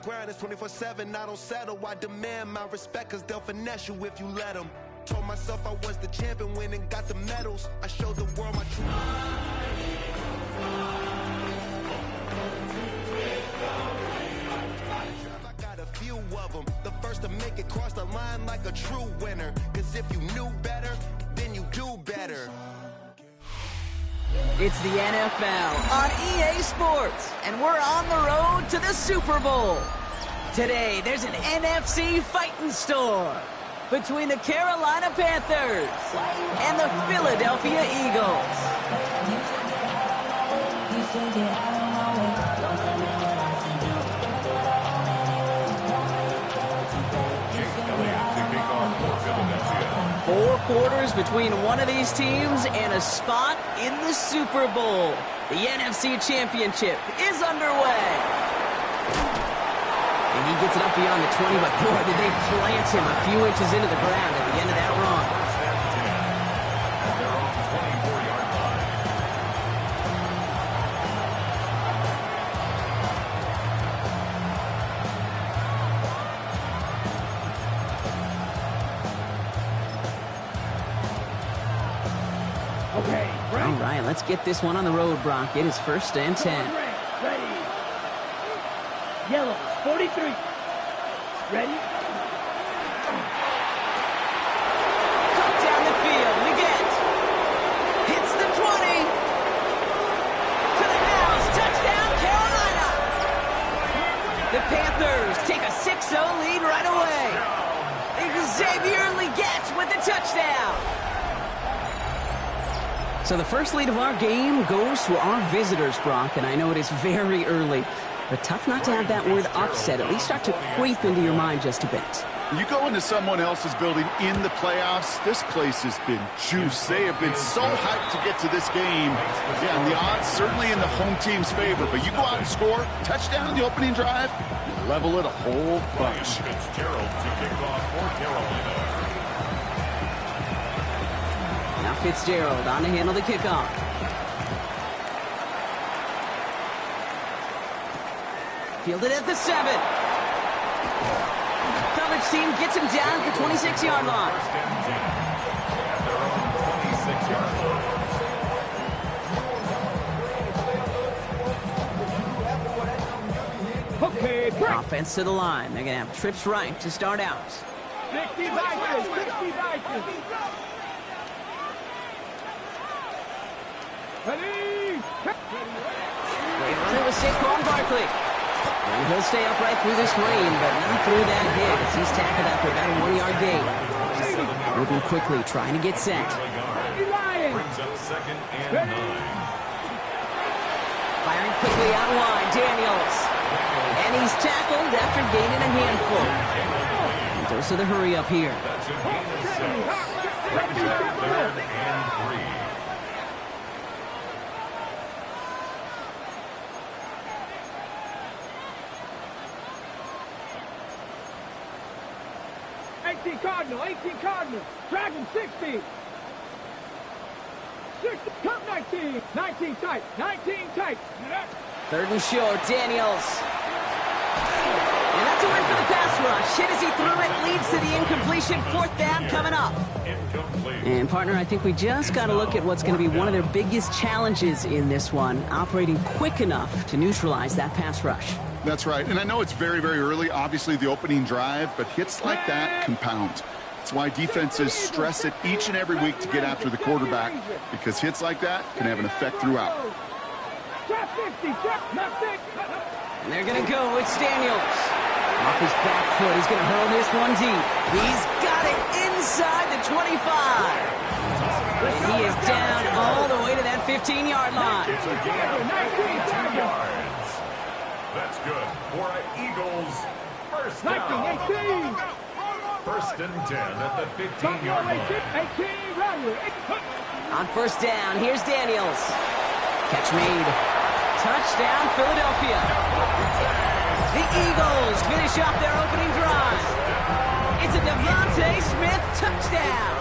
grind is 24/7. I don't settle. I demand my respect, cause they'll finesse you if you let them. Told myself I was the champion, went and got the medals. I showed the world my true. I got a few of them. The first to make it cross the line like a true winner. Cause if you knew better, then you do better. It's the NFL on EA Sports, and we're on the road to the Super Bowl. Today, there's an NFC fighting store between the Carolina Panthers and the Philadelphia Eagles. 4 quarters between one of these teams and a spot in the Super Bowl. The NFC Championship is underway. And he gets it up beyond the 20, but boy, did they plant him a few inches into the ground at the end of that run. All right, let's get this one on the road, Brock. It is 1st and 10. Ready. Yellow, 43. Ready? Cut down the field. Leggett hits the 20. To the house. Touchdown, Carolina. The Panthers take a 6-0 lead right away. Xavier Leggett with the touchdown. So the first lead of our game goes to our visitors, Brock, and I know it is very early, but tough not to have that word upset at least start to creep into your mind just a bit. You go into someone else's building in the playoffs, this place has been juiced. They have been so hyped to get to this game. Yeah, and the odds certainly in the home team's favor, but you go out and score, touchdown in the opening drive, you level it a whole bunch. Fitzgerald to kick off for Carolina. Now Fitzgerald on to handle the kickoff. Fielded at the 7. Coverage team gets him down at the 26-yard line. Okay, break. Offense to the line. They're going to have trips right to start out. 60 Vikings, 60 Vikings. Ready? They run it with Saquon Barkley. And he'll stay upright through this rain, but not through that hit as he's tackled after about a 1-yard gain. Moving quickly, trying to get set. Brings up 2nd and 9. Firing quickly out wide, Daniels. And he's tackled after gaining a handful. And goes to the hurry up here. That's a gain of 6. Brings up 3rd and 3. Cardinal, 18 Cardinal, Dragon 60. 60, come 19, 19 tight, 19 tight. 3rd and short, Daniels. And that's a win for the pass rush. Hit as he threw it, leads to the incompletion. 4th down coming up. And partner, I think we just got to look at what's going to be one of their biggest challenges in this one, operating quick enough to neutralize that pass rush. That's right, and I know it's very, very early, obviously the opening drive, but hits like that compound. That's why defenses stress it each and every week to get after the quarterback, because hits like that can have an effect throughout. And they're going to go with Daniels. Off his back foot, he's going to hurl this one deep. He's got it inside the 25. And he is down all the way to that 15-yard line. It's a gain of 15 yards. That's good for Eagles. 1st down. 1st and 10 at the 15-yard line. On 1st down, here's Daniels. Catch made. Touchdown, Philadelphia. The Eagles finish off their opening drive. It's a Devontae Smith touchdown.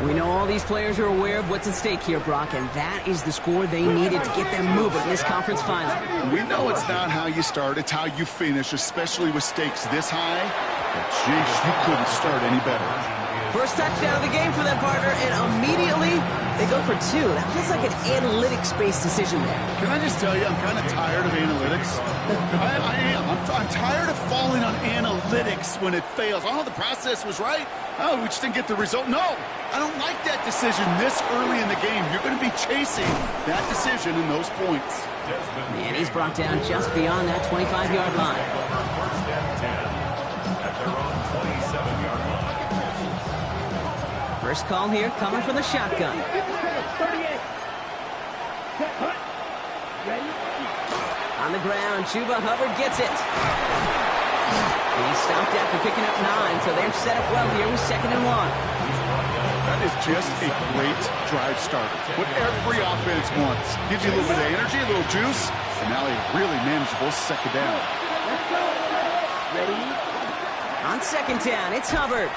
We know All these players are aware of what's at stake here, Brock, and that is the score they needed to get them moving in this conference final. We know it's not how you start, it's how you finish, especially with stakes this high. But, jeez, you couldn't start any better. First touchdown of the game for them, partner, and immediately they go for two. That feels like an analytics-based decision there. Can I just tell you, I'm kind of tired of analytics. I am. I'm tired of falling on analytics when it fails. Oh, the process was right. Oh, we just didn't get the result. No, I don't like that decision this early in the game. You're going to be chasing that decision and those points. And he's brought down just beyond that 25-yard line. First and 10 at their own 27-yard line. First call here coming from the shotgun. 38. Ready? On the ground, Chuba Hubbard gets it. And he stopped after picking up 9, so they're set up well here with 2nd and 1. That is just a great drive start. What every offense wants. Gives you a little bit of energy, a little juice, and now a really manageable 2nd down. Let's go. Ready? On 2nd down, it's Hubbard.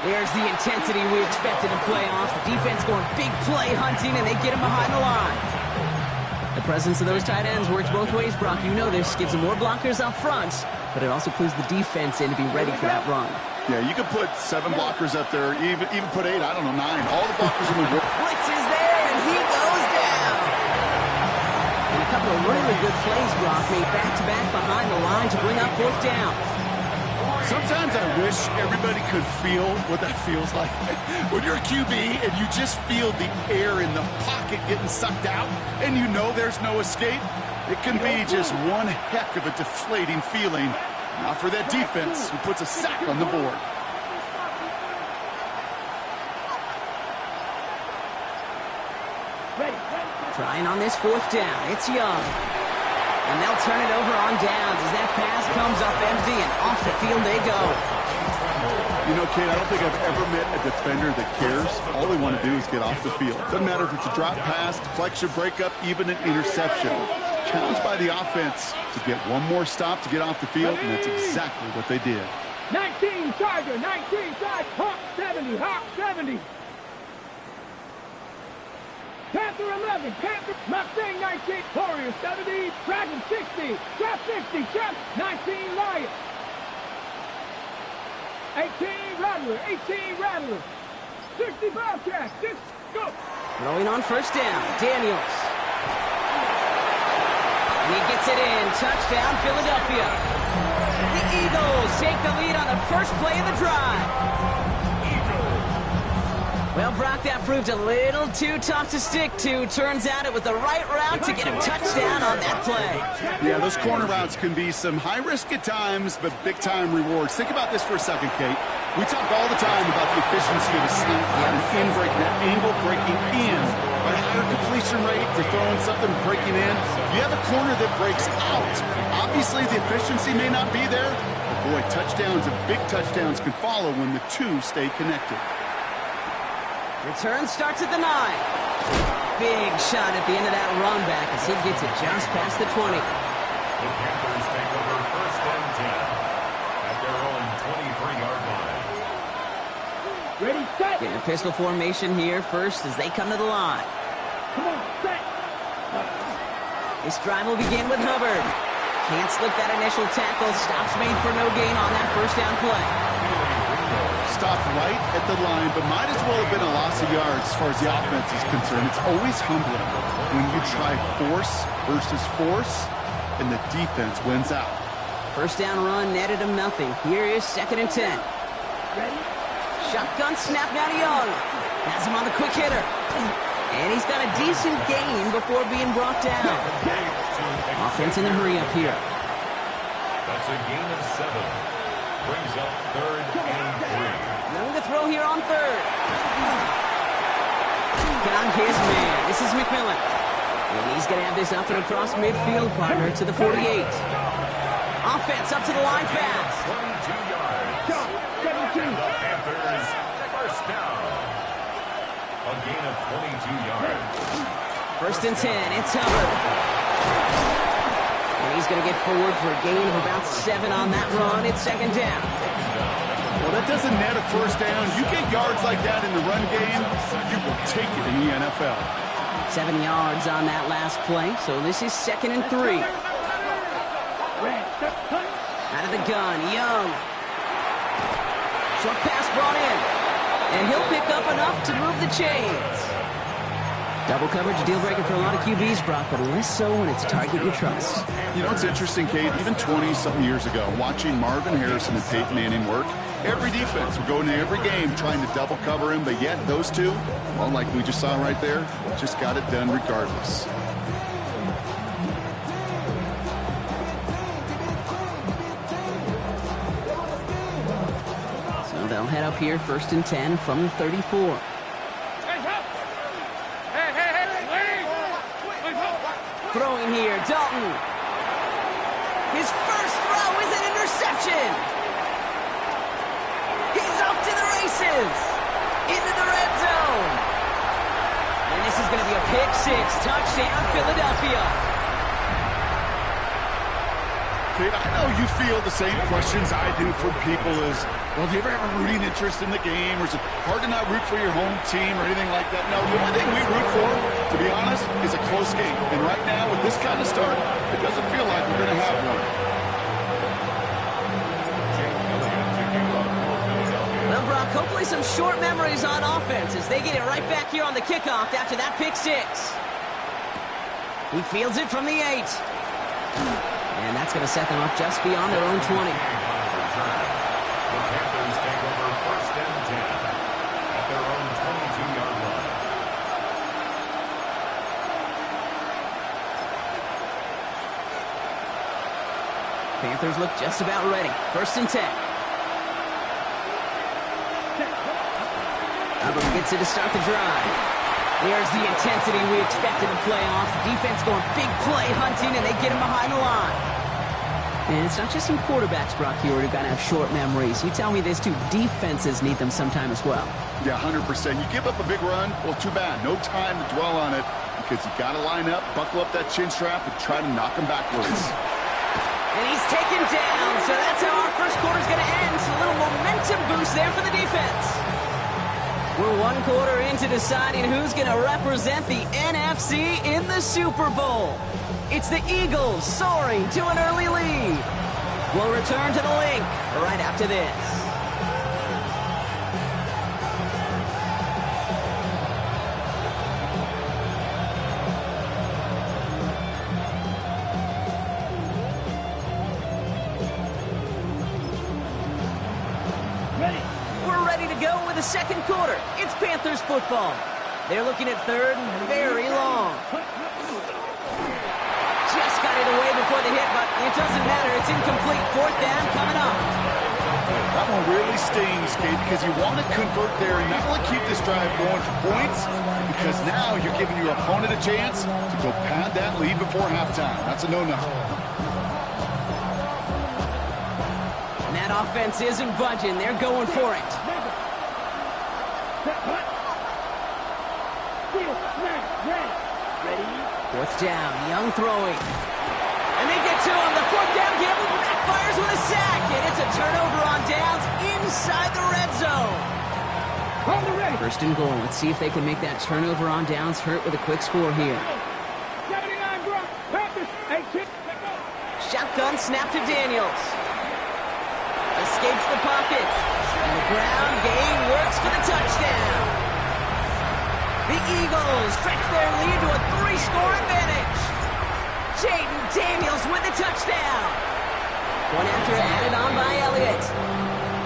There's the intensity we expected in playoffs. The defense going big play hunting, and they get him behind the line. The presence of those tight ends works both ways, Brock. You know this. Gives them more blockers up front, but it also clues the defense in to be ready for that run. Yeah, you could put 7 blockers up there, even put 8, I don't know, 9. All the blockers in the world. Blitz is there, and he goes down. And a couple of really good plays, Brock, made back-to-back behind the line to bring up 4th down. Sometimes I wish everybody could feel what that feels like. When you're a QB and you just feel the air in the pocket getting sucked out and you know there's no escape, it can be just one heck of a deflating feeling. Not for that defense who puts a sack on the board. Trying on this 4th down, it's Young. And they'll turn it over on downs as that pass comes up empty, and off the field they go. You know, Kate, I don't think I've ever met a defender that cares. All they want to do is get off the field. Doesn't matter if it's a drop pass, deflection, breakup, even an interception. Challenged by the offense to get one more stop to get off the field, and that's exactly what they did. 19 Charger, 19 Charger, Hawk 70, Hawk 70. Panther 11, Panther, Mustang 19, Warrior 70, Dragon 60, Trap 60, Trap 19, Lion. 18 Rattler, 18 Rattler, 60 Bobcat, 6, go. Throwing on 1st down, Daniels. And he gets it in, touchdown Philadelphia. The Eagles take the lead on the first play of the drive. Well, Brock, that proved a little too tough to stick to. Turns out it was the right route to get him touchdown on that play. Yeah, those corner routes can be some high risk at times, but big-time rewards. Think about this for a second, Kate. We talk all the time about the efficiency of a slant and in breaking, that angle breaking in. At a higher completion rate, you're throwing something breaking in. You have a corner that breaks out. Obviously, the efficiency may not be there, but boy, touchdowns and big touchdowns can follow when the two stay connected. Return starts at the 9. Big shot at the end of that run back as he gets it just past the 20. The Panthers take over 1st and 10 at their own 23-yard line. Ready, set. Getting a pistol formation here first as they come to the line. Come on, set. This drive will begin with Hubbard. Can't slip that initial tackle. Stops made for no gain on that 1st down play. Stopped right at the line, but might as well have been a loss of yards as far as the offense is concerned. It's always humbling when you try force versus force, and the defense wins out. 1st down run netted him nothing. Here is 2nd and 10. Ready? Shotgun snap now to Young. Has him on the quick hitter. And he's got a decent gain before being brought down. Offense in a hurry up here. That's a gain of 7. Brings up 3rd and 3. Nothing to throw here on 3rd. Got his man. This is McMillan. And he's going to have this up and across midfield, partner, to the 48. Offense up to the line fast. 22 yards. And the Panthers, 1st down. A gain of 22 yards. 1st and 10. It's Hubbard. And he's going to get forward for a gain of about 7 on that run. It's 2nd down. Well, the doesn't net a first down, you get yards like that in the run game, you will take it in the NFL. 7 yards on that last play, so this is 2nd and 3. Out of the gun, Young. Short pass brought in. And he'll pick up enough to move the chains. Double coverage, deal breaker for a lot of QBs, Brock, but less so when it's a target you trust. You know, it's interesting, Kate, even 20-something years ago, watching Marvin Harrison and Peyton Manning work, every defense would go into every game trying to double cover him, but yet those two, well, like we just saw right there, just got it done regardless. So they'll head up here, 1st and 10 from the 34. Throwing here, Dalton. His first throw is an interception. He's off to the races. Into the red zone. And this is going to be a pick 6. Touchdown, Philadelphia. Kate, I know you feel the same questions I do from people as, well, do you ever have a rooting interest in the game? Or is it hard to not root for your home team or anything like that? No, the only thing we root for, to be honest, is a close game. And right now, with this kind of start, it doesn't feel like we're going to have one. Well, Brock, hopefully some short memories on offense as they get it right back here on the kickoff after that pick 6. He fields it from the 8. And that's going to set them up just beyond their own 20. The Panthers take over 1st and 10 at their own 22-yard line. Panthers look just about ready. 1st and 10. Hubbard gets it to start the drive. There's the intensity we expect in the playoffs. Defense going big play hunting, and they get him behind the line. And it's not just some quarterbacks, Brock, here who got to have short memories. You tell me this too, defenses need them sometime as well. Yeah, 100%. You give up a big run, well, too bad. No time to dwell on it because you got to line up, buckle up that chin strap, and try to knock him backwards. And he's taken down, so that's how our first quarter's going to end. So a little momentum boost there for the defense. We're 1 quarter into deciding who's going to represent the NFC in the Super Bowl. It's the Eagles soaring to an early lead. We'll return to the link right after this. The 2nd quarter. It's Panthers football. They're looking at 3rd and very long. Just got it away before the hit, but it doesn't matter. It's incomplete. 4th down coming up. That one really stings, Kate, because you want to convert there and not only keep this drive going for points, because now you're giving your opponent a chance to go pad that lead before halftime. That's a no-no. And that offense isn't budging. They're going for it. 4th down, Young throwing. And they get to him. The 4th down gamble backfires with a sack. And it's a turnover on downs inside the red zone. 1st and goal. Let's see if they can make that turnover on downs hurt with a quick score here. Shotgun snap to Daniels. Escapes the pocket. And the ground gain works for the touchdown. The Eagles stretch their lead to a 3-score advantage. Jaden Daniels with the touchdown. 1 after added on by Elliott.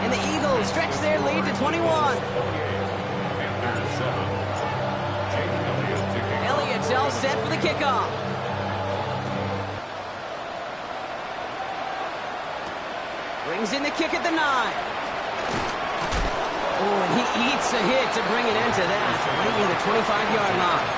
And the Eagles stretch their lead to 21. Elliott's all set for the kickoff. Brings in the kick at the 9. Oh, and he eats a hit to bring it into that, right near the 25-yard line.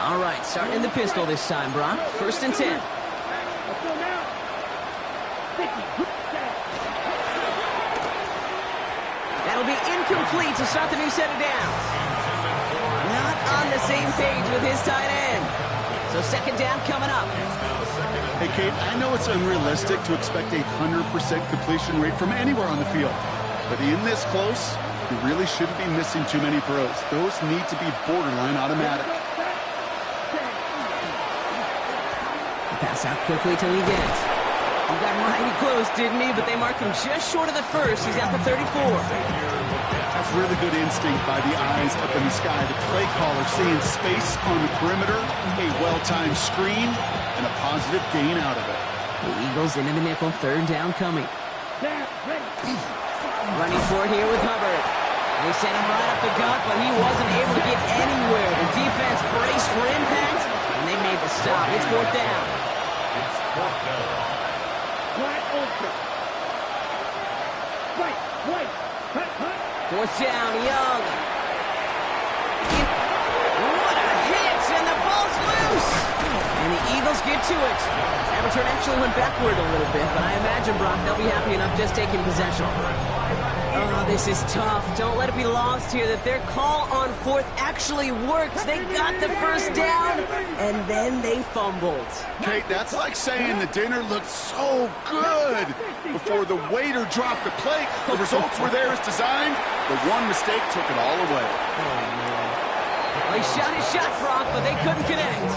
All right, starting in the pistol this time, Brock. 1st and 10. That'll be incomplete to start the new set of downs. Not on the same page with his tight end. So second down coming up. Hey, Kate, I know it's unrealistic to expect a 100% completion rate from anywhere on the field. But in this close, you really shouldn't be missing too many throws. Those need to be borderline automatic. Pass out quickly to Lee Gant. He got mighty close, didn't he? But they marked him just short of the first. He's at the 34. That's really good instinct by the eyes up in the sky. The play caller seeing space on the perimeter, a well-timed screen, and a positive gain out of it. The Eagles into the nickel, third down coming. Running for it here with Hubbard. They sent him right up the gut, but he wasn't able to get anywhere. The defense braced for impact, and they made the stop. It's fourth down. It's fourth down. Wide open. Right. Hut. Fourth down, Young. What a hit, and the ball's loose. And the Eagles get to it. That return actually went backward a little bit, but I imagine, Brock, they'll be happy enough just taking possession. Oh, this is tough. Don't let it be lost here that their call on fourth actually worked. They got the first down, and then they fumbled. Kate, that's like saying the dinner looked so good before the waiter dropped the plate. The results were there as designed. The one mistake took it all away. Well, he shot his shot, Brock, but they couldn't connect.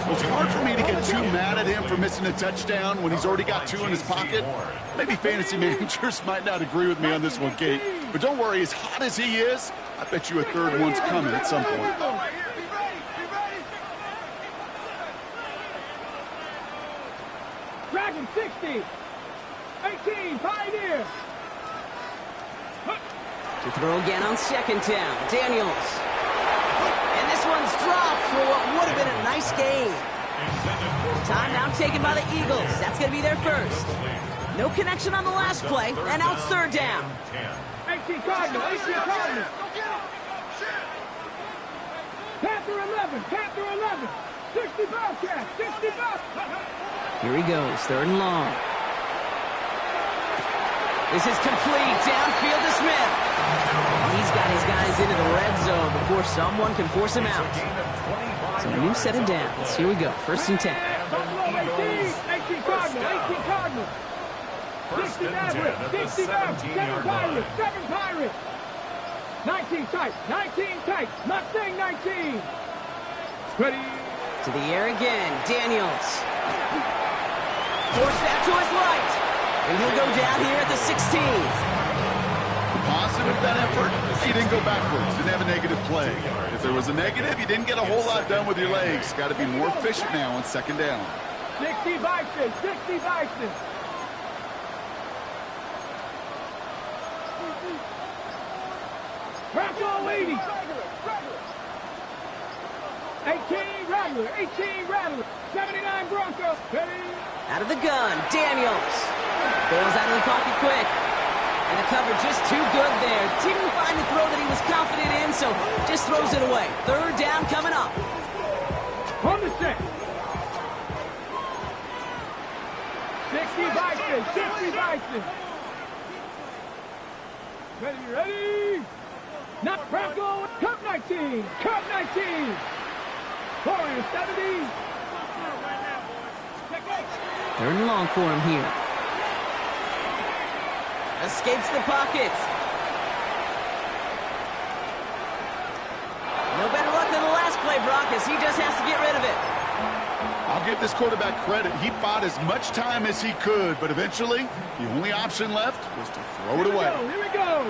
Well, it's hard for me to get too mad at him for missing a touchdown when he's already got two in his pocket. Maybe fantasy managers might not agree with me on this one, Kate. But don't worry, as hot as he is, I bet you a third one's coming at some point. Dragon 60. 18, Pioneer. To throw again on second down, Daniels. And this one's dropped for what would have been a nice gain. Time now taken by the Eagles. That's going to be their first. No connection on the last play, and now it's third down. 18 Cardinal. Panther 11. 60 Bobcat. 60 Bobcat. Here he goes, third and long. This is complete, downfield to Smith. He's got his guys into the red zone before someone can force him out. So a new set of downs. Here we go, first and 10. Buffalo 18 Cardinal. 60 Maverick. 7 Pirates. 19 tight. Mustang 19. Ready. To the air again, Daniels. Forced back to his right. And he'll go down here at the 16. Positive that effort, he didn't go backwards, didn't have a negative play. If there was a negative, you didn't get a whole lot done with your legs. Got to be more efficient now on second down. 60 Bison. Bronco 80. 18 Rattler. 79 Bronco. Out of the gun, Daniels. Bails out of the pocket quick. And the cover just too good there. Didn't find the throw that he was confident in, so just throws it away. Third down coming up. On the set. 60 Bison. Ready. Not Bronco. Cup 19. Warriors 70. Third and long for him here. Escapes the pocket. No better luck than the last play, Brock, as he just has to get rid of it. I'll give this quarterback credit. He bought as much time as he could, but eventually, the only option left was to throw it away. Here we go.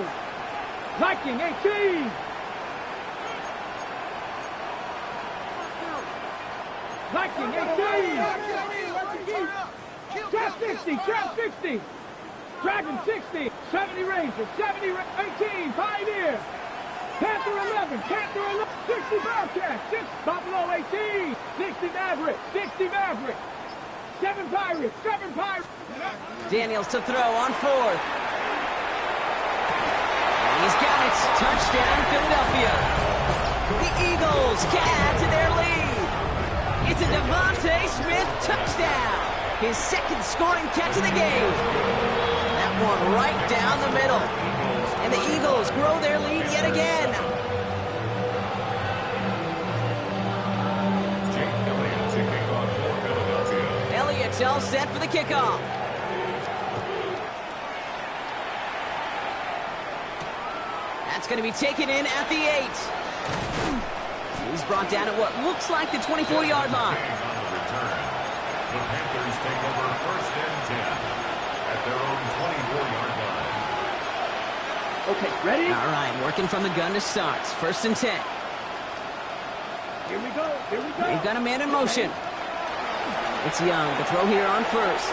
Viking 18. Viking 18. Trap 60. Dragon 60. 70 Ranger. 18. Pioneer. Panther 11. 60 Bobcat. 6 Buffalo 18. 60 Maverick. 7 Pirates. Daniels to throw on fourth. He's got it. Touchdown, Philadelphia. The Eagles add to their lead. It's a Devontae Smith touchdown. His second scoring catch of the game. That one right down the middle. And the Eagles grow their lead yet again. It's all set for the kickoff. That's going to be taken in at the 8. He's brought down at what looks like the 24-yard line. The Panthers take over 1st and 10 at their own 24-yard line. Okay, ready? All right, working from the gun to start. 1st and 10. Here we go. They've got a man in motion. It's Young to throw here on 1st.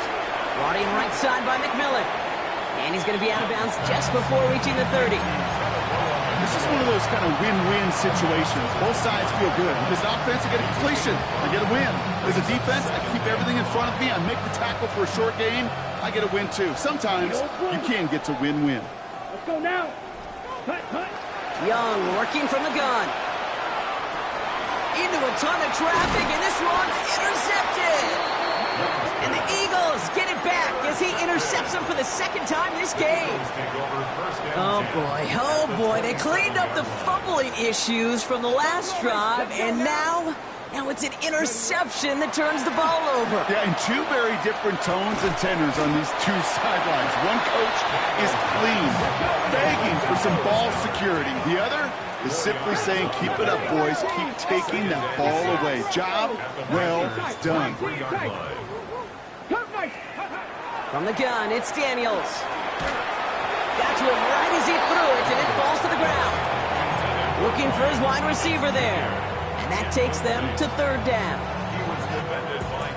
Brought in right side by McMillan. And he's going to be out of bounds just before reaching the 30. This is one of those kind of win-win situations. Both sides feel good. As an offense, I get a completion. I get a win. As a defense, I keep everything in front of me. I make the tackle for a short gain. I get a win, too. Sometimes you can get to win-win. Let's go now. Cut. Young working from the gun. Into a ton of traffic, and this one's intercepted. And the Eagles get it back as he intercepts him for the second time this game. Oh boy, they cleaned up the fumbling issues from the last drive, and now it's an interception that turns the ball over. Yeah, and two very different tones and tenors on these two sidelines. One coach is pleased, begging for some ball security. The other is simply saying, keep it up, boys. Keep taking that ball away. Job well done. From the gun, it's Daniels. Got to him right as he threw it, and it falls to the ground. Looking for his wide receiver there. And that takes them to 3rd down.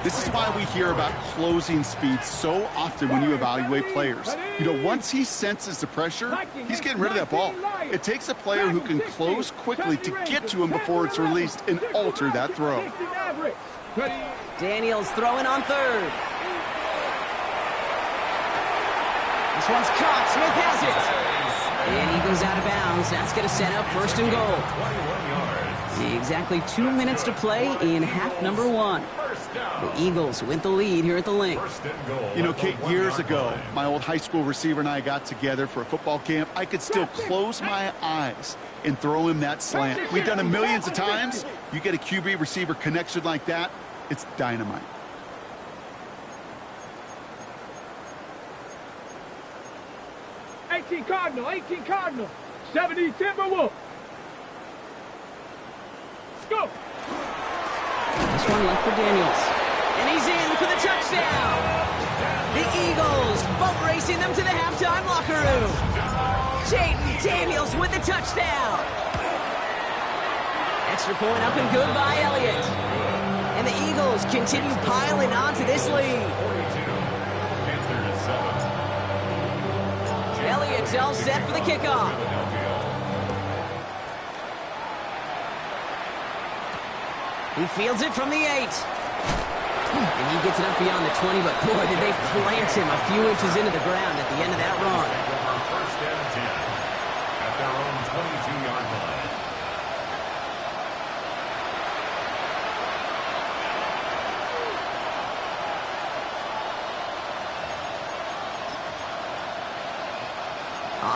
This is why we hear about closing speed so often when you evaluate players. You know, once he senses the pressure, he's getting rid of that ball. It takes a player who can close quickly to get to him before it's released and alter that throw. Daniels throwing on 3rd. This one's caught. Smith has it. And he goes out of bounds. That's going to set up 1st and goal. Exactly 2 minutes to play in half number 1. The Eagles with the lead here at the Link. You know, Kate, years ago, my old high school receiver and I got together for a football camp. I could still close my eyes and throw him that slant. We've done it millions of times. You get a QB receiver connection like that, it's dynamite. $18 Cardinal, 70 Timberwolves. Go! This one left for Daniels. And he's in for the touchdown. The Eagles boat racing them to the halftime locker room. Jaden Daniels with the touchdown. Extra point up and good by Elliott. And the Eagles continue piling on to this lead. Elliott's all set for the kickoff. He fields it from the 8. And he gets it up beyond the 20, but boy, did they plant him a few inches into the ground at the end of that run. 1st and 10 at their own 22-yard line.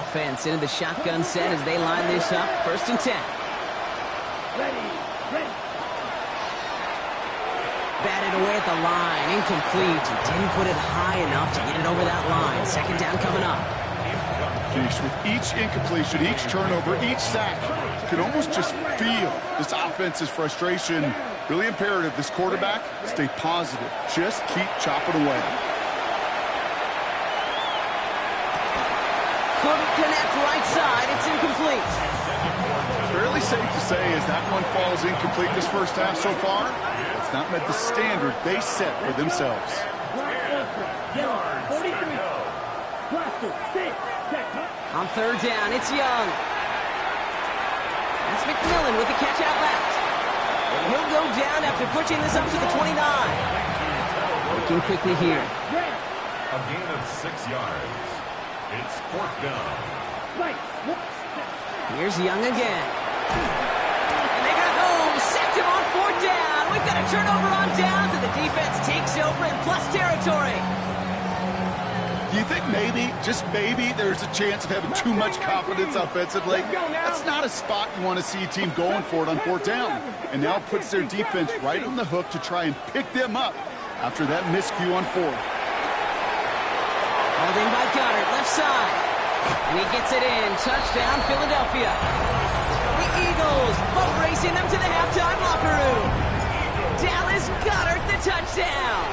Offense into the shotgun set as they line this up. 1st and 10. Ready. Batted away at the line. Incomplete. He didn't put it high enough to get it over that line. 2nd down coming up. With each incompletion, each turnover, each sack, you can almost just feel this offense's frustration. Really imperative, this quarterback, stay positive. Just keep chopping away. Couldn't connect right side. It's incomplete. Fairly safe to say as that one falls incomplete this first half so far, it's not met the standard they set for themselves. 43. On 3rd down, it's Young. That's McMillan with the catch out left. And he'll go down after pushing this up to the 29. Looking quickly here. A gain of 6 yards. It's 4th down. Here's Young again. And they got home. Sacked him on 4th down. We've got a turnover on downs, and the defense takes over in plus territory. Do you think maybe, just maybe, there's a chance of having too much confidence offensively? That's not a spot you want to see a team going for it on 4th down. And now it puts their defense right on the hook to try and pick them up after that miscue on 4th. Holding by Goddard, left side. And he gets it in. Touchdown, Philadelphia. The Eagles boat racing them to the halftime locker room. Dallas Goddard, the touchdown.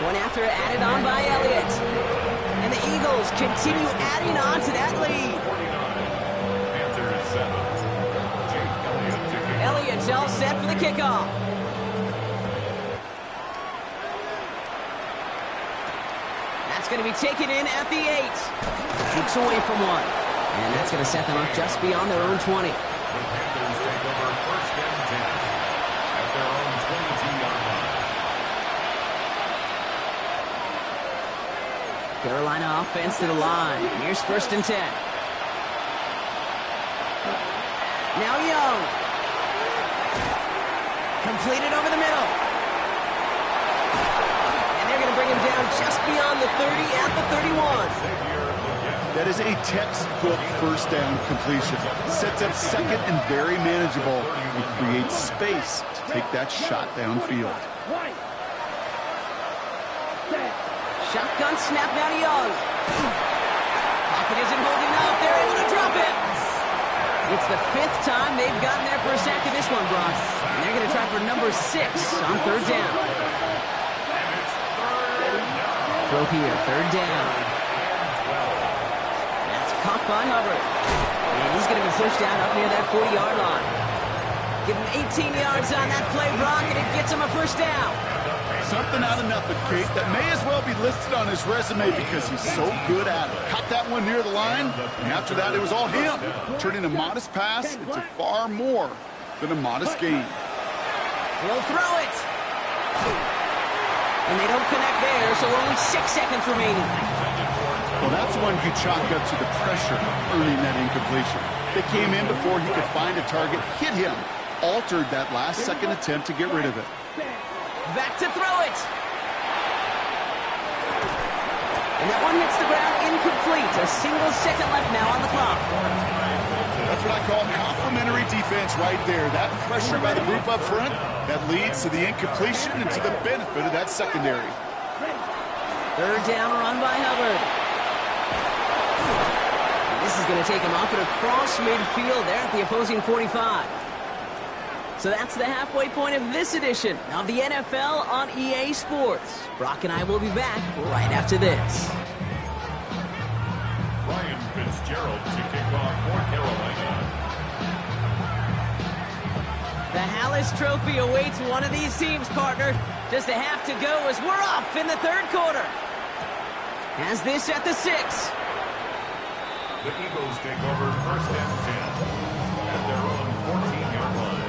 One after added on by Elliott. And the Eagles continue adding on to that lead. Elliott's all set for the kickoff. That's going to be taken in at the 8. Keeps away from one. And that's going to set them up just beyond their own 20. The Panthers take over 1st and 10 at their own 22-yard line. Carolina offense to the line. Here's 1st and 10. Now Young. Completed over the middle. And they're going to bring him down just beyond the 30 at the 31. That is a textbook 1st down completion. Sets up 2nd and very manageable and creates space to take that shot downfield. Shotgun snap now to Young. Pocket isn't holding up. They're able to drop it. It's the 5th time they've gotten there for a sack of this one, Brock. And they're going to try for number 6 on 3rd down. Throw here, 3rd down. That's caught by Hubbard. And he's going to be pushed down up near that 40-yard line. Give him 18 yards on that play, Brock, and it gets him a 1st down. Something out of nothing, Kate, that may as well be listed on his resume because he's so good at it. Caught that one near the line, and after that it was all him. Turning a modest pass into far more than a modest gain. He'll throw it. And they don't connect there, so only 6 seconds remaining. Well, that's one you chalk up to the pressure earning that incompletion. They came in before he could find a target, hit him, altered that last second attempt to get rid of it. Back to throw it. And that one hits the ground incomplete. A single second left now on the clock. That's what I call complimentary defense right there. That pressure by the group up front, that leads to the incompletion and to the benefit of that secondary. 3rd down run by Hubbard. And this is going to take him up and across midfield there at the opposing 45. So that's the halfway point of this edition of the NFL on EA Sports. Brock and I will be back right after this. Ryan Fitzgerald to kick off for Carolina. The Hallis Trophy awaits one of these teams, partner. Just a half to go as we're off in the 3rd quarter. Has this at the 6. The Eagles take over 1st and 10 at their own 14-yard line.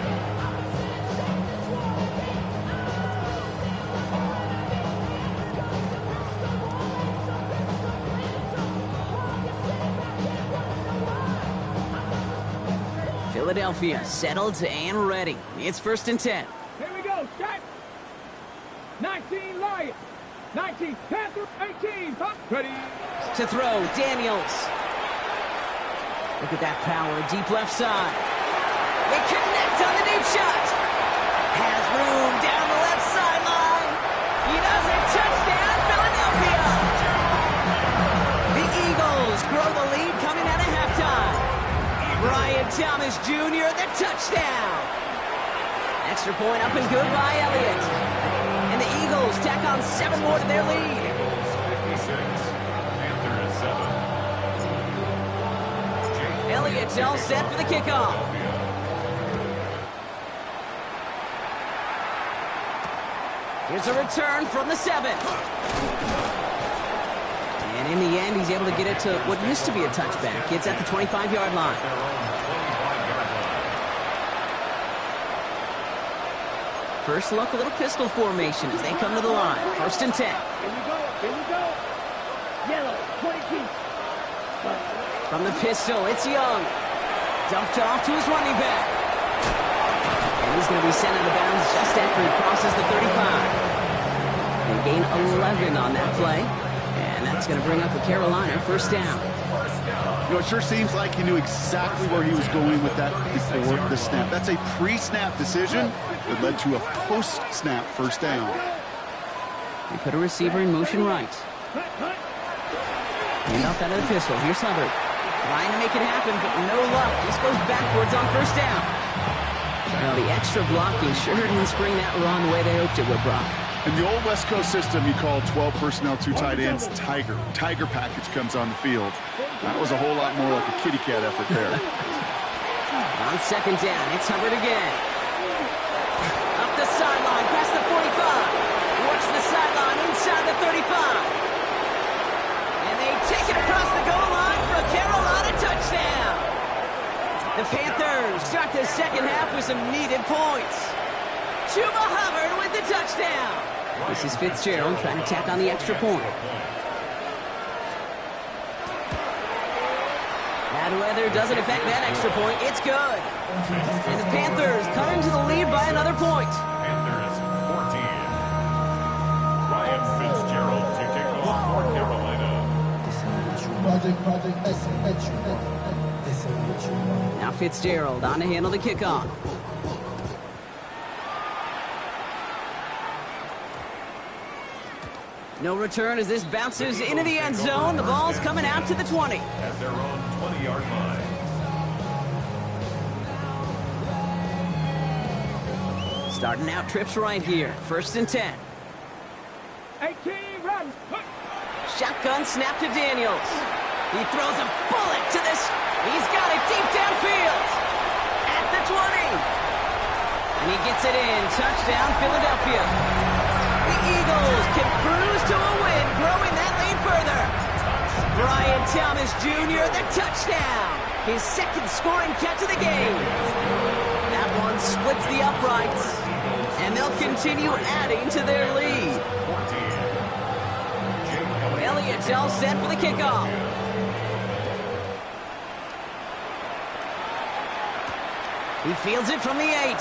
Philadelphia settled and ready. It's 1st and 10. Here we go, set. 19 Lions. 19 Panthers. 18 Pop. Ready. To throw, Daniels. Look at that power, deep left side. They connect on the deep shot. Has room down the left sideline. He does it. Touchdown, Philadelphia. The Eagles grow the lead coming out of halftime. Brian Thomas Jr., the touchdown. Extra point up and good by Elliott. And the Eagles tack on 7 more to their lead. 56, Panthers 7. Elliott's all set for the kickoff. Here's a return from the 7. And in the end, he's able to get it to what used to be a touchback. It's at the 25-yard line. First look, a little pistol formation as they come to the line. 1st and 10. Here we go. Here we go. Yellow, 22. From the pistol, it's Young. Dumped off to his running back. And he's going to be sent out of bounds just after he crosses the 35. They gain 11 on that play. And that's going to bring up a Carolina 1st down. You know, it sure seems like he knew exactly where he was going with that before the snap. That's a pre-snap decision that led to a post-snap first down. They put a receiver in motion right. Hand off out of the pistol. Here's Hubbard. Trying to make it happen, but no luck. Just goes backwards on first down. Well, the extra blocking sure didn't spring that run the way they hoped it would, Brock. In the old West Coast system, you call 12 personnel, 2 tight ends, Tiger. Tiger package comes on the field. That was a whole lot more like a kitty cat effort there. On second down, it's Hubbard again. Up the sideline, past the 45. Works the sideline inside the 35. And they take it across the goal line for a Carolina touchdown. The Panthers start the second half with some needed points. Chuba Hubbard with the touchdown. This is Fitzgerald trying to tack on the extra point. Bad weather doesn't affect that extra point. It's good. And the Panthers cut into the lead by another point. Panthers 14. Ryan Fitzgerald to kick off for Carolina. Now Fitzgerald on to handle the kickoff. No return as this bounces into the end zone. The ball's coming out to the 20. At their own 20-yard line. Starting out trips right here. 1st and 10. 18, run. Shotgun snap to Daniels. He throws a bullet to this. He's got it deep downfield. At the 20. And he gets it in. Touchdown, Philadelphia. The Eagles can cruise to a win, growing that lead further. Brian Thomas Jr., the touchdown. His second scoring catch of the game. That one splits the uprights, and they'll continue adding to their lead. Elliott's all set for the kickoff. He fields it from the 8.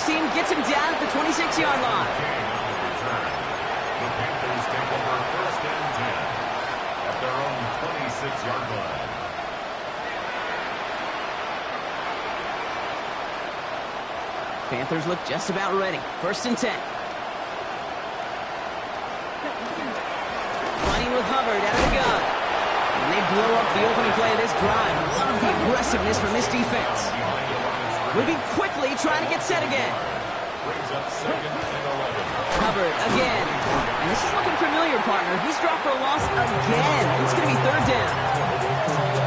Team gets him down at the 26-yard line. The Panthers take over 1st and 10 at their own 26-yard line. Panthers look just about ready. 1st and 10. Playing with Hubbard out of the gun. And they blow up the opening play of this drive. Love the aggressiveness from this defense. Moving quickly, trying to get set again. Brings up 2nd and 11. Hubbard again. And this is looking familiar, partner. He's dropped for a loss again. It's going to be 3rd down.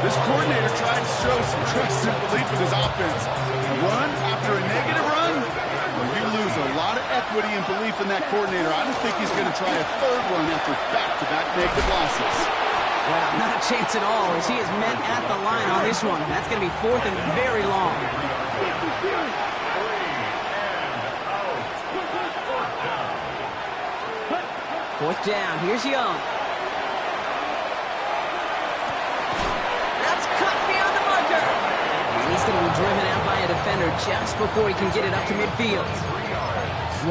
This coordinator tried to show some trust and belief in his offense. A run after a negative run? Well, you lose a lot of equity and belief in that coordinator. I don't think he's going to try a 3rd run after back-to-back negative losses. Well, not a chance at all as he is met at the line on this one. That's going to be 4th and very long. 4th down. Here's Young. That's cut beyond the marker. And he's going to be driven out by a defender just before he can get it up to midfield.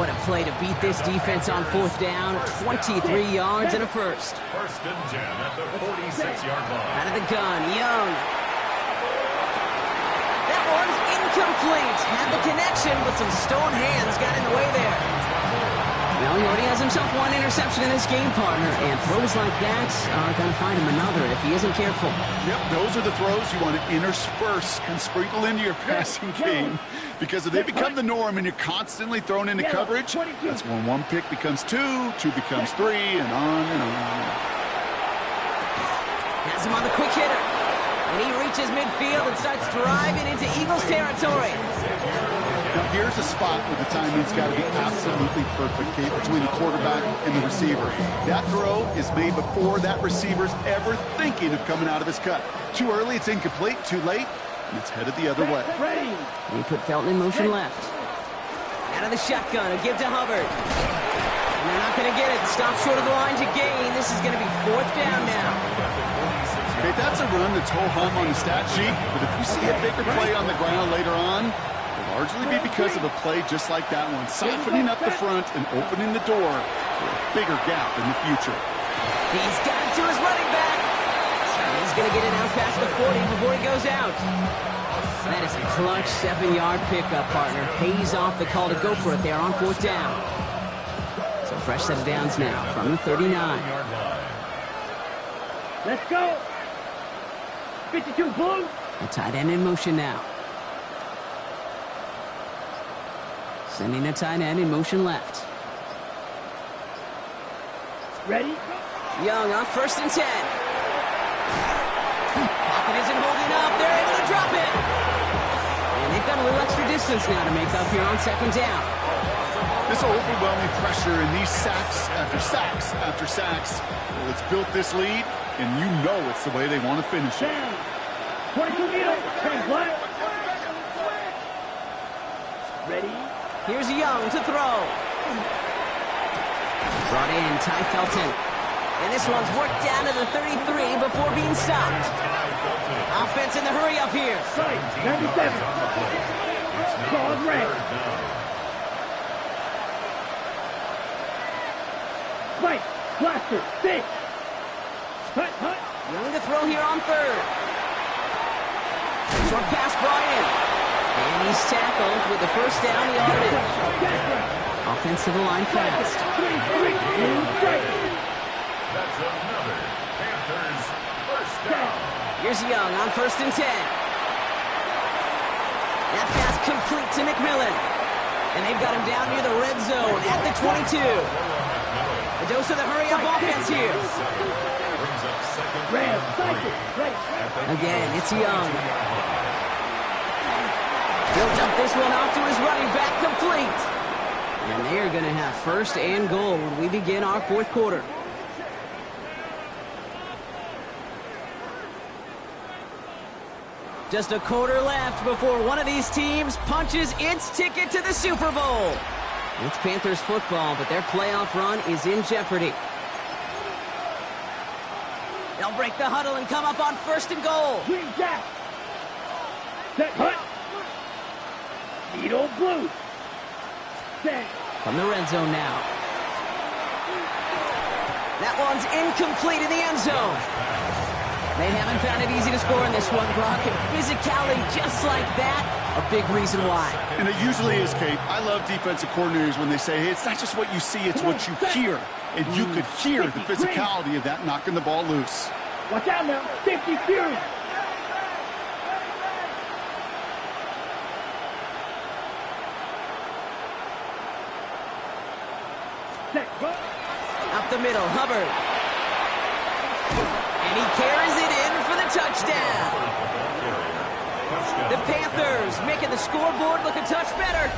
What a play to beat this defense on 4th down. 23 yards and a first. 1st and 10 at the 46-yard line. Out of the gun, Young. That one's incomplete. Had the connection, but some stone hands got in the way there. Well, he already has himself one interception in this game, partner, and throws like that are going to find him another if he isn't careful. Yep, those are the throws you want to intersperse and sprinkle into your passing game, because if they become the norm and you're constantly thrown into coverage, that's when 1 pick becomes 2, 2 becomes 3, and on and on. Has him on the quick hitter, and he reaches midfield and starts driving into Eagles territory. Now, here's a spot where the timing's got to be absolutely perfect, Kate, between the quarterback and the receiver. That throw is made before that receiver's ever thinking of coming out of his cut. Too early, it's incomplete. Too late, and it's headed the other way. He put Felton in motion left. Out of the shotgun, a give to Hubbard. And they're not going to get it. Stop short of the line to gain. This is going to be 4th down now. Okay, that's a run that's ho-hum on the stat sheet, but if you see a bigger play on the ground later on, largely be because of a play just like that one, softening up the front and opening the door for a bigger gap in the future. He's got it to his running back. He's going to get it out past the 40 before he goes out. That is a clutch 7-yard pickup, partner. Pays off the call to go for it there on 4th down. So fresh set of downs now from the 39. Let's go. 52 blue. The tight end in motion now. Sending the tight end in motion left. Ready? Young on 1st and 10. Pocket isn't holding up. They're able to drop it. And they've got a little extra distance now to make up here on 2nd down. This overwhelming pressure and these sacks after sacks after sacks. Well, it's built this lead, and you know it's the way they want to finish it. 22 meters. Black. Ready? Here's Young to throw. Brought in Ty Felton. And this one's worked down to the 33 before being stopped. Offense in the hurry up here. Right. 97. Ball's red. Spike. Blaster. 6. Hut, hut. Young to throw here on 3rd. Short pass brought in. And he's tackled with the 1st down yardage. Offense to the line fast. That's another Panthers 1st down. Here's Young on 1st and 10. That pass complete to McMillan. And they've got him down near the red zone at the 22. A dose of the hurry-up offense here. Again, it's Young. Built up this one off to his running back, complete. And they are going to have 1st and goal when we begin our 4th quarter. Just a quarter left before one of these teams punches its ticket to the Super Bowl. It's Panthers football, but their playoff run is in jeopardy. They'll break the huddle and come up on 1st and goal. Green Jack. Set hut. Needle blue. Set. From the red zone now. That one's incomplete in the end zone. They haven't found it easy to score in this one, Brock. And physicality just like that, a big reason why. And it usually is, Kate. I love defensive coordinators when they say, hey, it's not just what you see, it's what you hear. And you could hear the physicality of that knocking the ball loose. Watch out now. 50 Fury. Up the middle, Hubbard. And he carries it in for the touchdown. The Panthers making the scoreboard look a touch better.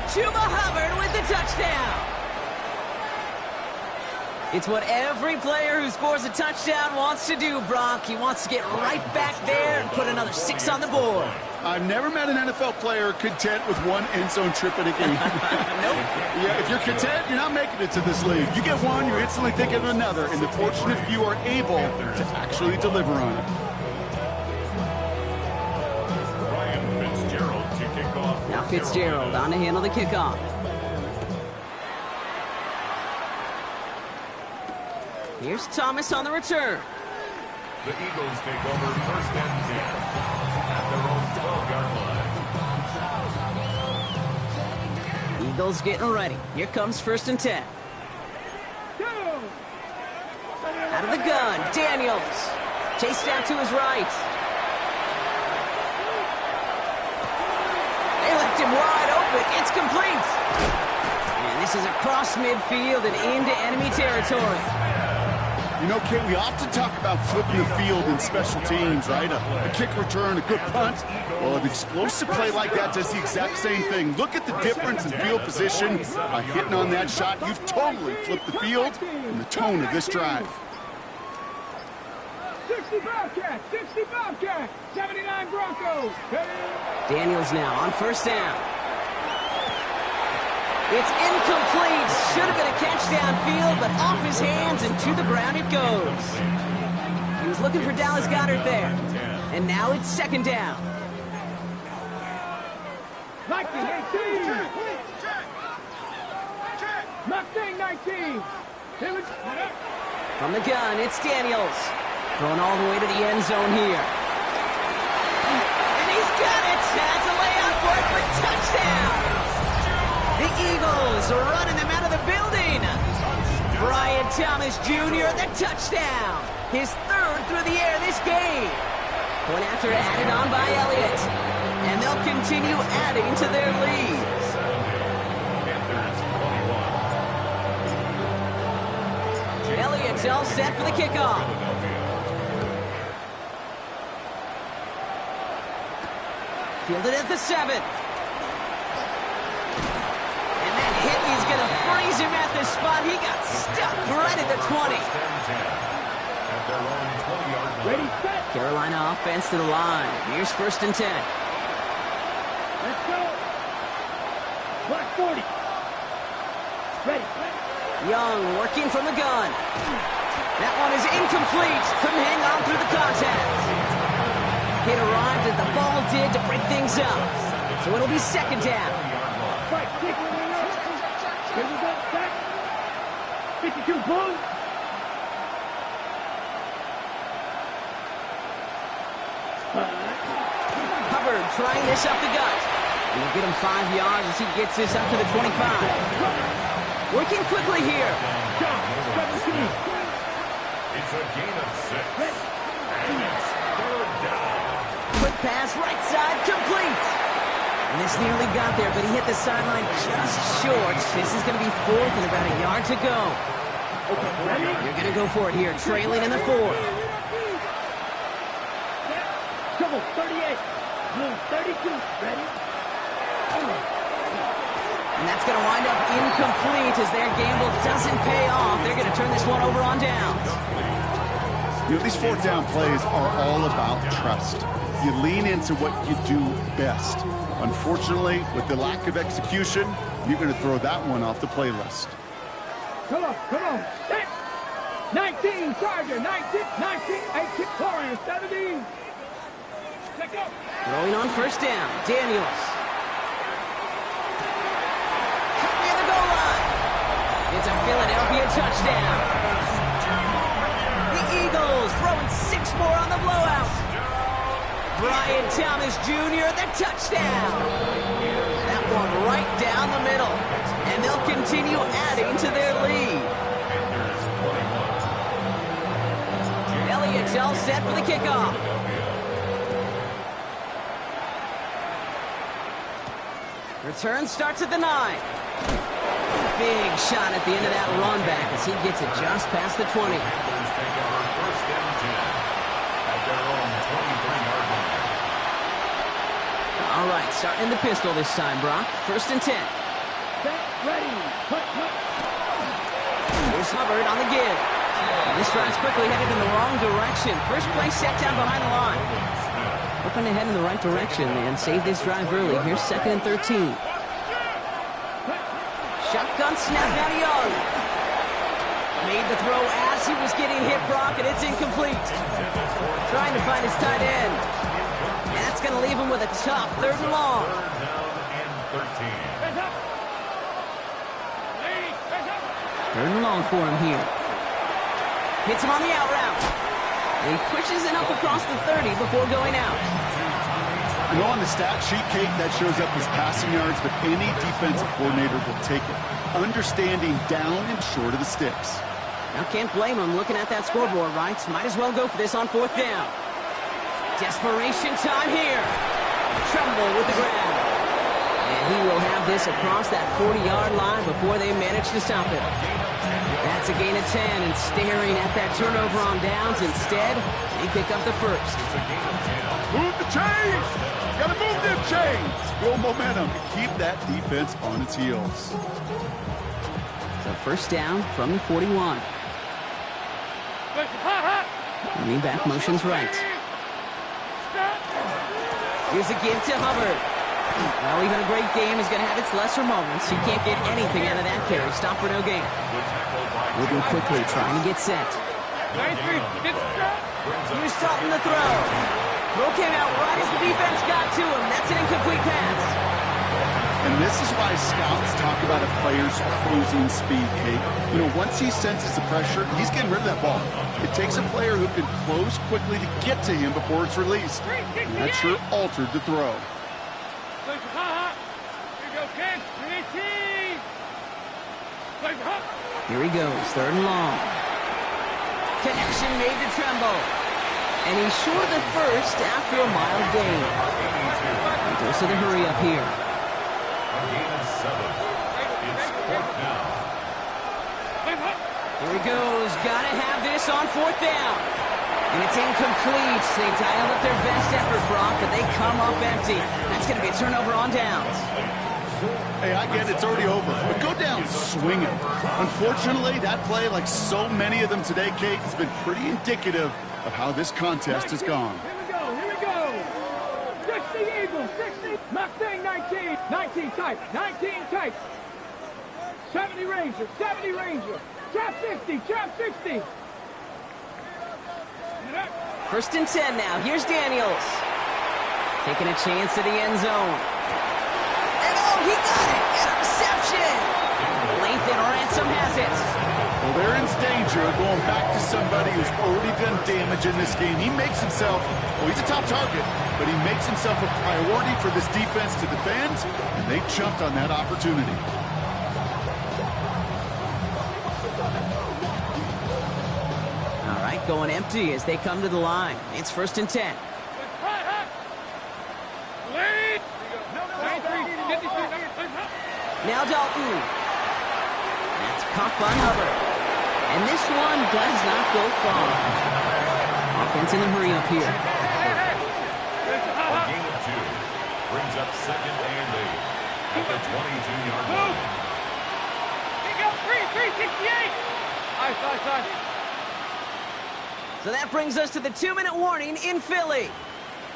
Chuba Hubbard with the touchdown. It's what every player who scores a touchdown wants to do, Brock. He wants to get right back there and put another 6 on the board. I've never met an NFL player content with one end zone trip in a game. Nope. Yeah, if you're content, you're not making it to this league. You get one, you're instantly thinking of another, and the fortunate few are able to actually deliver on it. Now Fitzgerald on to handle the kickoff. Here's Thomas on the return. The Eagles take over 1st and 10 at their own 12-yard line. Eagles getting ready. Here comes 1st and 10. Out of the gun, Daniels. Chased out to his right. They left him wide open. It's complete. And this is across midfield and into enemy territory. You know, Kate, we often talk about flipping the field in special teams, right? A kick return, a good punt. Well, an explosive play like that does the exact same thing. Look at the difference in field position. By hitting on that shot, you've totally flipped the field and the tone of this drive. 60 Bobcats, 60 Bobcats, 79 Broncos. Daniels now on 1st down. It's incomplete. Should have been a catch downfield, but off his hands and to the ground it goes. He was looking for Dallas Goedert there. And now it's 2nd down. Mustang 18. Mustang 19. From the gun, it's Daniels. Thrown all the way to the end zone here. And he's got it. Has a layout for it for touchdown. The Eagles are running them out of the building. Brian Thomas Jr., the touchdown. His third through the air this game. Point after added on by Elliott. And they'll continue adding to their lead. Elliott's all set for the kickoff. Fielded at the 7. And that hit, he's going to freeze him at the spot. He got stuck right at the 20. Ready, set. Carolina offense to the line. Here's 1st and 10. Let's go. Block 40. Ready. Young working from the gun. That one is incomplete. Couldn't hang on through the contact. Hit arrived as the ball did to break things up. So it'll be 2nd down. Right, kick. Here we go, back. 52 Bulls. Hubbard trying this up the gut. And we'll get him 5 yards as he gets this up to the 25. Working quickly here. It's a gain of 6. And it's 3rd down. Quick pass, right side, complete. And this nearly got there, but he hit the sideline just short. This is going to be 4th and about a yard to go. You're going to go for it here, trailing in the 4th. Double 38. Blue 32. Ready? And that's going to wind up incomplete as their gamble doesn't pay off. They're going to turn this one over on downs. You know, these 4th down plays are all about trust. You lean into what you do best. Unfortunately, with the lack of execution, you're going to throw that one off the playlist. Come on. Set. 19, Charger. 19, 18, Warriors, 17. Check up. Throwing on 1st down, Daniels. Near the goal line. It's a Philadelphia touchdown. The Eagles throwing 6 more on the blowout. Brian Thomas Jr., the touchdown. That one right down the middle. And they'll continue adding to their lead. Elliott's all set for the kickoff. Return starts at the 9. Big shot at the end of that run back as he gets it just past the 20. All right, starting the pistol this time, Brock. 1st and 10. Set, ready. Put. Here's Hubbard on the give. This drive's quickly headed in the wrong direction. First play set down behind the line. Hoping to head in the right direction and save this drive early. Here's 2nd and 13. Shotgun snap now to Young. Made the throw as he was getting hit, Brock, and it's incomplete. Trying to find his tight end. And that's going to leave him with a tough 3rd and long. 3rd and long for him here. Hits him on the out route. And he pushes it up across the 30 before going out. You know, on the stat sheet, Kate, that shows up as passing yards, but any defensive coordinator will take it. Understanding down and short of the sticks. Now, can't blame him looking at that scoreboard, right? Might as well go for this on 4th down. Desperation time here. Trumbull with the grab. And he will have this across that 40-yard line before they manage to stop it. That's a gain of 10, and staring at that turnover on downs instead, they pick up the 1st. Move the chains! Gotta move them chains! Build momentum to keep that defense on its heels. So 1st down from the 41. Running back motions right. Here's a give to Hubbard. Well, even a great game is going to have its lesser moments. You can't get anything out of that carry. Stop for no gain. Moving quickly, trying to get set. Here's Dalton to throw. Throw came out right as the defense got to him. That's an incomplete pass. And And this is why scouts talk about a player's cruising speed, Kate. You know, once he senses the pressure, he's getting rid of that ball. It takes a player who can close quickly to get to him before it's released. And that sure altered the throw. Here he goes, 3rd and long. Connection made to Tremble. And he's short of the first after a mild gain. He goes to the hurry up here. Here he goes. Gotta have this on 4th down. And it's incomplete. They dialed up their best effort, Brock, but they come up empty. That's going to be a turnover on downs. Hey, I get it's already over, but go down swinging. Unfortunately, that play, like so many of them today, Kate, has been pretty indicative of how this contest has gone. Here we go. 60 Eagles, 60. Mustang 19. 19 type. 19 type. 70 Ranger. 70 Ranger. Trap 60. Trap 60. 1st and 10 now. Here's Daniels. Taking a chance to the end zone. And oh, he got it! Interception! Lathan Ransom has it. Well, they're in danger of going back to somebody who's already done damage in this game. He makes himself, well, he's a top target, but he makes himself a priority for this defense to defend, and they jumped on that opportunity. All right, going empty as they come to the line. It's 1st and 10. Now Dalton. That's caught by Hubbard. And this one does not go far. Offense in the hurry up here. A gain of 2 brings up 2nd and 8 at the 22-yard line. He goes 368. So that brings us to the 2-minute warning in Philly.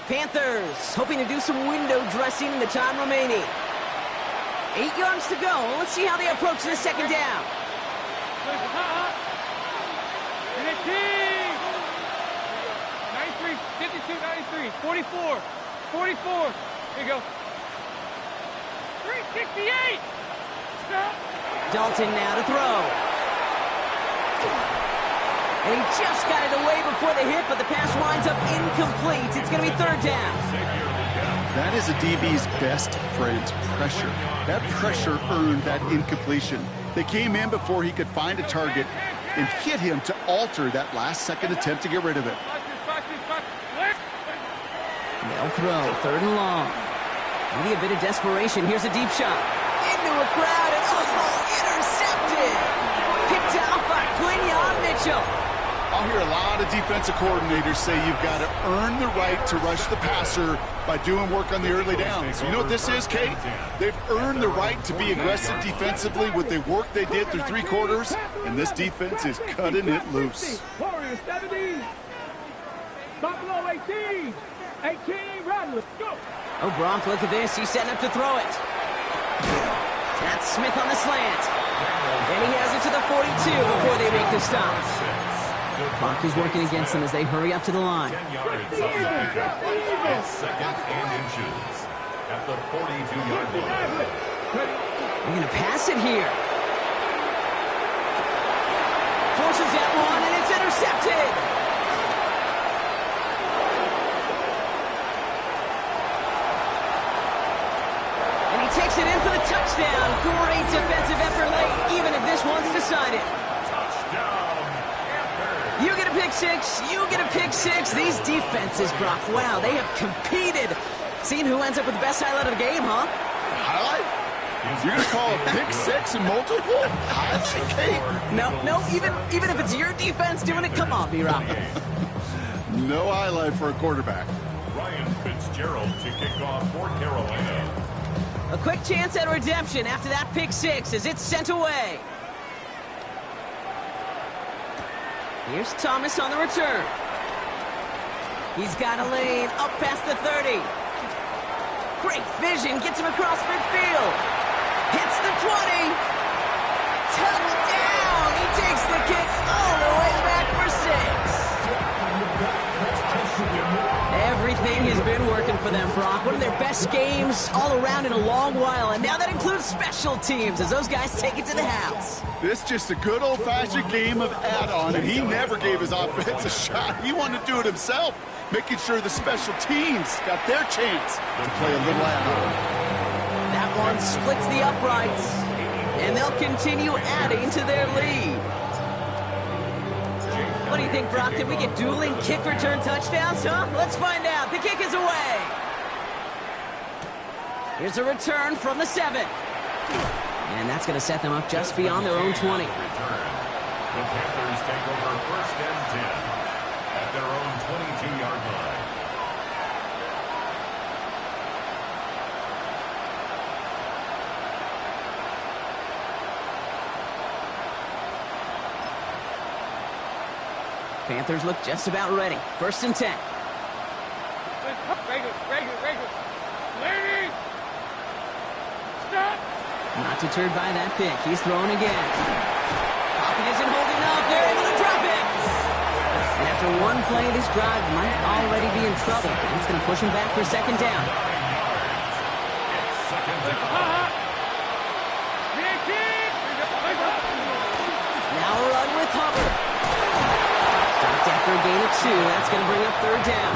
Panthers hoping to do some window dressing in the time remaining. 8 yards to go. Let's see how they approach this 2nd down. 93, 52, 93, 44, 44. Here you go. 368. Stop. Dalton now to throw. And he just got it away before the hit, but the pass winds up incomplete. It's going to be 3rd down. That is a DB's best friend, pressure. That pressure earned that incompletion. They came in before he could find a target and hit him to alter that last-second attempt to get rid of it. They'll throw, 3rd and long. Maybe a bit of desperation. Here's a deep shot. Into a crowd, and intercepted! Picked out by Quinyon Mitchell. I'll hear a lot of defensive coordinators say you've got to earn the right to rush the passer by doing work on the early downs. You know what this is, Kate? They've earned the right to be aggressive defensively with the work they did through 3 quarters, and this defense is cutting it loose. Warriors 70. Buffalo 18. 18, Radley. Go. Oh, Brock, look at this. He's setting up to throw it. That's Smith on the slant. And he has it to the 42 before they make the stop. Clock is working against them as they hurry up to the line. 10 yards on the pickup. It's 2nd and inches at the 42-yard line. They're going to pass it here. Forces that one, and it's intercepted. And he takes it in for the touchdown. Great defensive effort late, even if this one's decided. Touchdown. You get a pick six, you get a pick six. These defenses, Brock, wow, they have competed. Seeing who ends up with the best highlight of the game, huh? Highlight? You're going to call a pick six and multiple? Highlight, Kate? No, even if it's your defense doing it, come on, B-Rock. No highlight for a quarterback. Ryan Fitzgerald to kick off for Carolina. A quick chance at redemption after that pick six as it's sent away. Here's Thomas on the return. He's got a lane up past the 30. Great vision, gets him across midfield. Hits the 20. Touchdown! He takes the kick all the way back for 6. Everything has been working for them, Brock. One of their best games all around in a long while, and now that includes special teams as those guys take it to the house. This just a good old-fashioned game of add-on, and he never gave his offense a shot. He wanted to do it himself, making sure the special teams got their chance to play a little add-on. That one splits the uprights, and they'll continue adding to their lead. What do you think, Brock? Can we get dueling kick return touchdowns, huh? Let's find out. The kick is away. Here's a return from the 7. And that's going to set them up just beyond their own 20. The Panthers take over first and 10 at their own 22-yard line. Panthers look just about ready. First and 10. Regular. Ladies! Stop! Not deterred by that pick. He's throwing again. Pocket isn't holding up. They're able to drop it. And after one play, this drive might already be in trouble. It's going to push him back for second down. Now a run with Hubbard. Stopped after a gain of 2. That's going to bring up third down.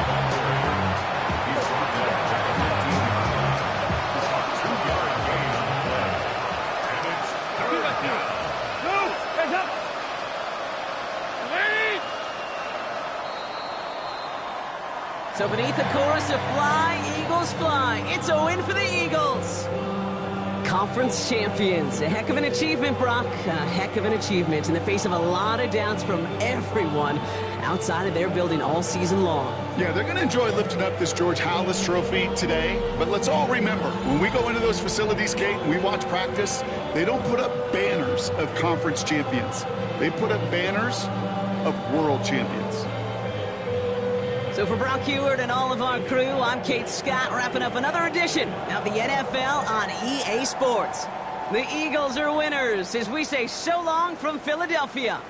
So beneath the chorus of Fly, Eagles Fly, it's a win for the Eagles. Conference champions. A heck of an achievement, Brock. A heck of an achievement in the face of a lot of doubts from everyone outside of their building all season long. Yeah, they're going to enjoy lifting up this George Halas trophy today. But let's all remember, when we go into those facilities, Kate, and we watch practice, they don't put up banners of conference champions. They put up banners of world champions. So for Brock Heward and all of our crew, I'm Kate Scott, wrapping up another edition of the NFL on EA Sports. The Eagles are winners as we say so long from Philadelphia.